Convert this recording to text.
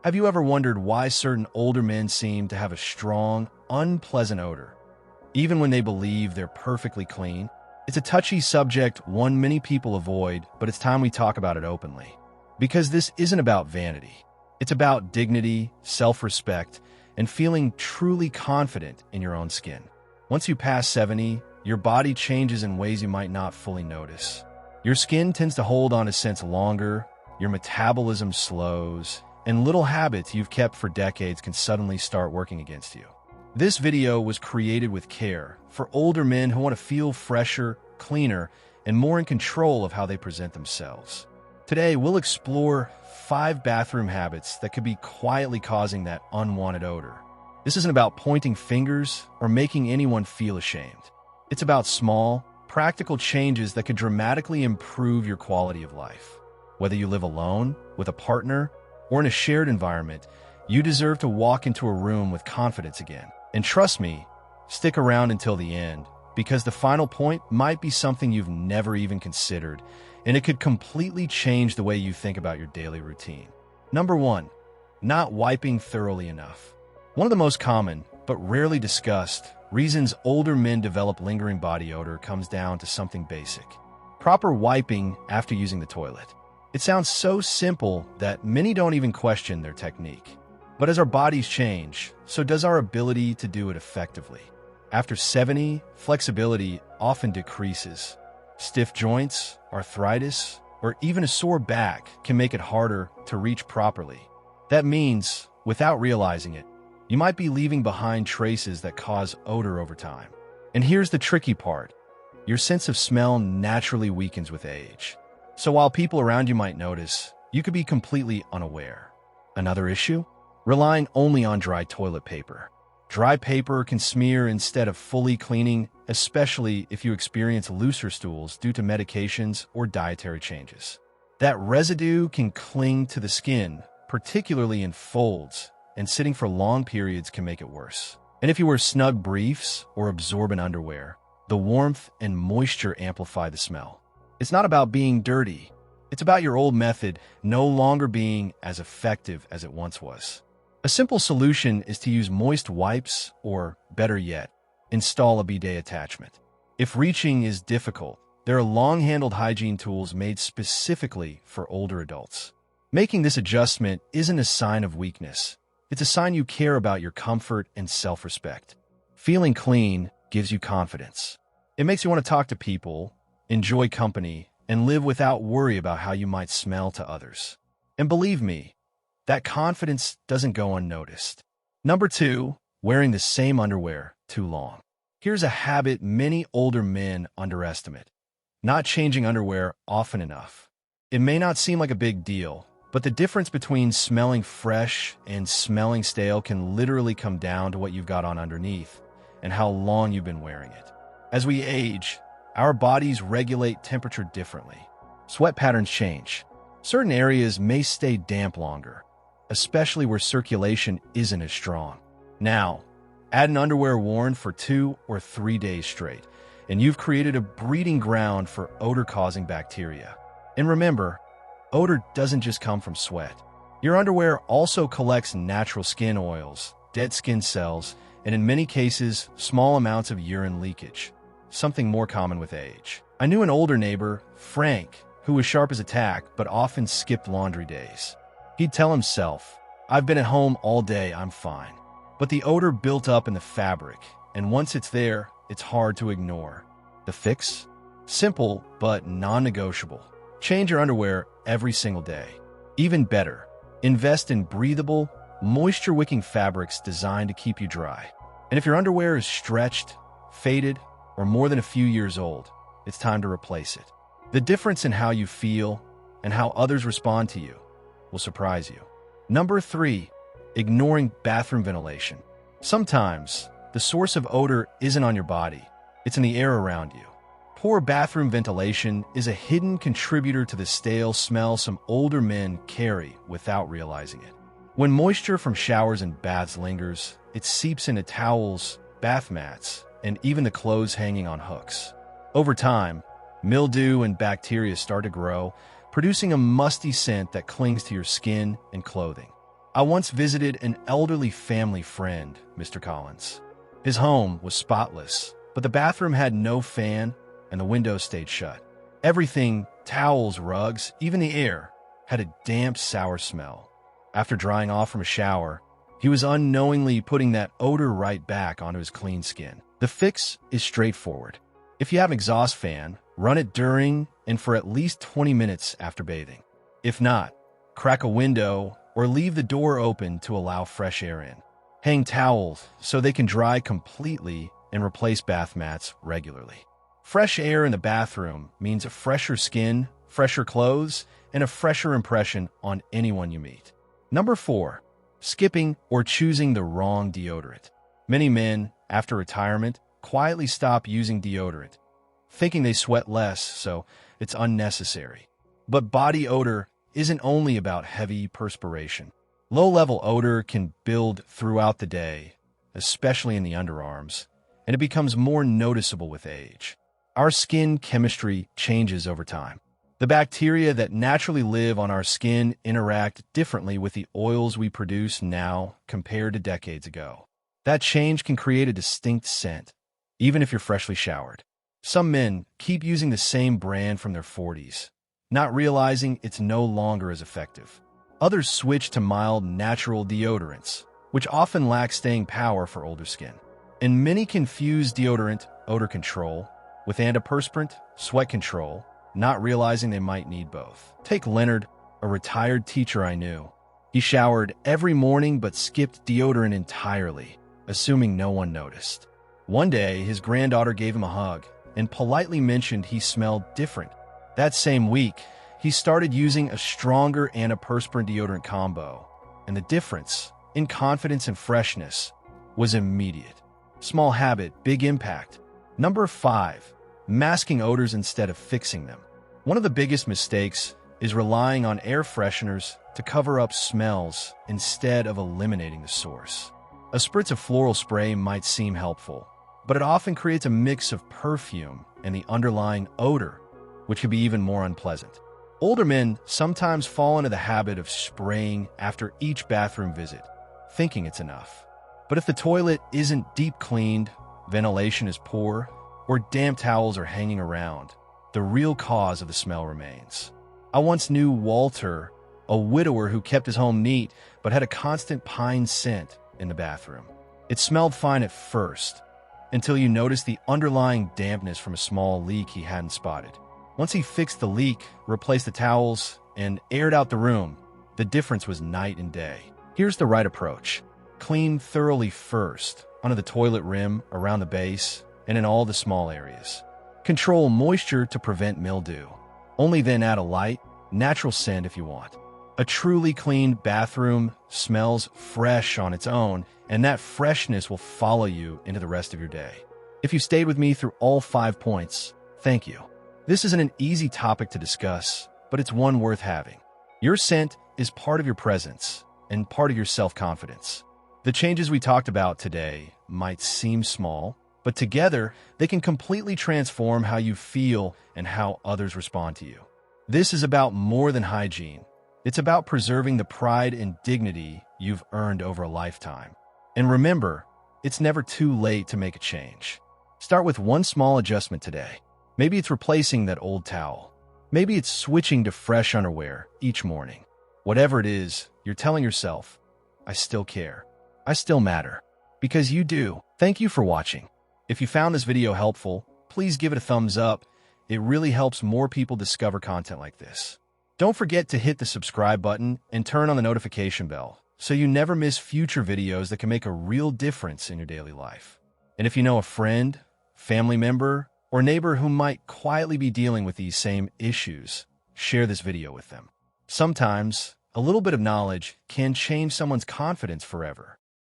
Have you ever wondered why certain older men seem to have a strong, unpleasant odor, even when they believe they're perfectly clean? It's a touchy subject, one many people avoid, but it's time we talk about it openly. Because this isn't about vanity. It's about dignity, self-respect, and feeling truly confident in your own skin. Once you pass 70, your body changes in ways you might not fully notice. Your skin tends to hold on to scents longer, your metabolism slows, and little habits you've kept for decades can suddenly start working against you. This video was created with care for older men who want to feel fresher, cleaner, and more in control of how they present themselves. Today, we'll explore 5 bathroom habits that could be quietly causing that unwanted odor. This isn't about pointing fingers or making anyone feel ashamed. It's about small, practical changes that could dramatically improve your quality of life. Whether you live alone, with a partner, or in a shared environment, you deserve to walk into a room with confidence again. And trust me, stick around until the end, because the final point might be something you've never even considered, and it could completely change the way you think about your daily routine. Number 1, not wiping thoroughly enough. One of the most common, but rarely discussed, reasons older men develop lingering body odor comes down to something basic: proper wiping after using the toilet. It sounds so simple that many don't even question their technique. But as our bodies change, so does our ability to do it effectively. After 70, flexibility often decreases. Stiff joints, arthritis, or even a sore back can make it harder to reach properly. That means, without realizing it, you might be leaving behind traces that cause odor over time. And here's the tricky part: your sense of smell naturally weakens with age. So while people around you might notice, you could be completely unaware. Another issue? Relying only on dry toilet paper. Dry paper can smear instead of fully cleaning, especially if you experience looser stools due to medications or dietary changes. That residue can cling to the skin, particularly in folds, and sitting for long periods can make it worse. And if you wear snug briefs or absorbent underwear, the warmth and moisture amplify the smell. It's not about being dirty. It's about your old method no longer being as effective as it once was. A simple solution is to use moist wipes or, better yet, install a bidet attachment. If reaching is difficult, there are long-handled hygiene tools made specifically for older adults. Making this adjustment isn't a sign of weakness. It's a sign you care about your comfort and self-respect. Feeling clean gives you confidence. It makes you want to talk to people, enjoy company, and live without worry about how you might smell to others. And believe me, that confidence doesn't go unnoticed. Number 2, wearing the same underwear too long. Here's a habit many older men underestimate: not changing underwear often enough. It may not seem like a big deal, but the difference between smelling fresh and smelling stale can literally come down to what you've got on underneath and how long you've been wearing it. As we age, our bodies regulate temperature differently. Sweat patterns change. Certain areas may stay damp longer, especially where circulation isn't as strong. Now, add an underwear worn for 2 or 3 days straight, and you've created a breeding ground for odor-causing bacteria. And remember, odor doesn't just come from sweat. Your underwear also collects natural skin oils, dead skin cells, and in many cases, small amounts of urine leakage, something more common with age. I knew an older neighbor, Frank, who was sharp as a tack but often skipped laundry days. He'd tell himself, "I've been at home all day, I'm fine." But the odor built up in the fabric, and once it's there, it's hard to ignore. The fix? Simple, but non-negotiable. Change your underwear every single day. Even better, invest in breathable, moisture-wicking fabrics designed to keep you dry. And if your underwear is stretched, faded, or more than a few years old, it's time to replace it. The difference in how you feel and how others respond to you will surprise you. Number 3, ignoring bathroom ventilation. Sometimes, the source of odor isn't on your body, it's in the air around you. Poor bathroom ventilation is a hidden contributor to the stale smell some older men carry without realizing it. When moisture from showers and baths lingers, it seeps into towels, bath mats, and even the clothes hanging on hooks. Over time, mildew and bacteria start to grow, producing a musty scent that clings to your skin and clothing. I once visited an elderly family friend, Mr. Collins. His home was spotless, but the bathroom had no fan and the windows stayed shut. Everything, towels, rugs, even the air, had a damp, sour smell. After drying off from a shower, he was unknowingly putting that odor right back onto his clean skin. The fix is straightforward. If you have an exhaust fan, run it during and for at least 20 minutes after bathing. If not, crack a window or leave the door open to allow fresh air in. Hang towels so they can dry completely and replace bath mats regularly. Fresh air in the bathroom means a fresher skin, fresher clothes, and a fresher impression on anyone you meet. Number 4, skipping or choosing the wrong deodorant. Many men, after retirement, quietly stop using deodorant, thinking they sweat less, so it's unnecessary. But body odor isn't only about heavy perspiration. Low-level odor can build throughout the day, especially in the underarms, and it becomes more noticeable with age. Our skin chemistry changes over time. The bacteria that naturally live on our skin interact differently with the oils we produce now compared to decades ago. That change can create a distinct scent, even if you're freshly showered. Some men keep using the same brand from their 40s, not realizing it's no longer as effective. Others switch to mild, natural deodorants, which often lack staying power for older skin. And many confuse deodorant, odor control, with antiperspirant, sweat control, not realizing they might need both. Take Leonard, a retired teacher I knew. He showered every morning but skipped deodorant entirely, assuming no one noticed. One day, his granddaughter gave him a hug and politely mentioned he smelled different. That same week, he started using a stronger antiperspirant deodorant combo, and the difference in confidence and freshness was immediate. Small habit, big impact. Number 5, masking odors instead of fixing them. One of the biggest mistakes is relying on air fresheners to cover up smells instead of eliminating the source. A spritz of floral spray might seem helpful, but it often creates a mix of perfume and the underlying odor, which can be even more unpleasant. Older men sometimes fall into the habit of spraying after each bathroom visit, thinking it's enough. But if the toilet isn't deep cleaned, ventilation is poor, or damp towels are hanging around, the real cause of the smell remains. I once knew Walter, a widower who kept his home neat but had a constant pine scent in the bathroom. It smelled fine at first, until you noticed the underlying dampness from a small leak he hadn't spotted. Once he fixed the leak, replaced the towels, and aired out the room, the difference was night and day. Here's the right approach. Clean thoroughly first, under the toilet rim, around the base, and in all the small areas. Control moisture to prevent mildew. Only then add a light, natural scent if you want. A truly clean bathroom smells fresh on its own, and that freshness will follow you into the rest of your day. If you stayed with me through all 5 points, thank you. This isn't an easy topic to discuss, but it's one worth having. Your scent is part of your presence and part of your self-confidence. The changes we talked about today might seem small, but together they can completely transform how you feel and how others respond to you. This is about more than hygiene. It's about preserving the pride and dignity you've earned over a lifetime. And remember, it's never too late to make a change. Start with one small adjustment today. Maybe it's replacing that old towel. Maybe it's switching to fresh underwear each morning. Whatever it is, you're telling yourself, I still care. I still matter. Because you do. Thank you for watching. If you found this video helpful, please give it a thumbs up. It really helps more people discover content like this. Don't forget to hit the subscribe button and turn on the notification bell so you never miss future videos that can make a real difference in your daily life. And if you know a friend, family member, or neighbor who might quietly be dealing with these same issues, share this video with them. Sometimes, a little bit of knowledge can change someone's confidence forever.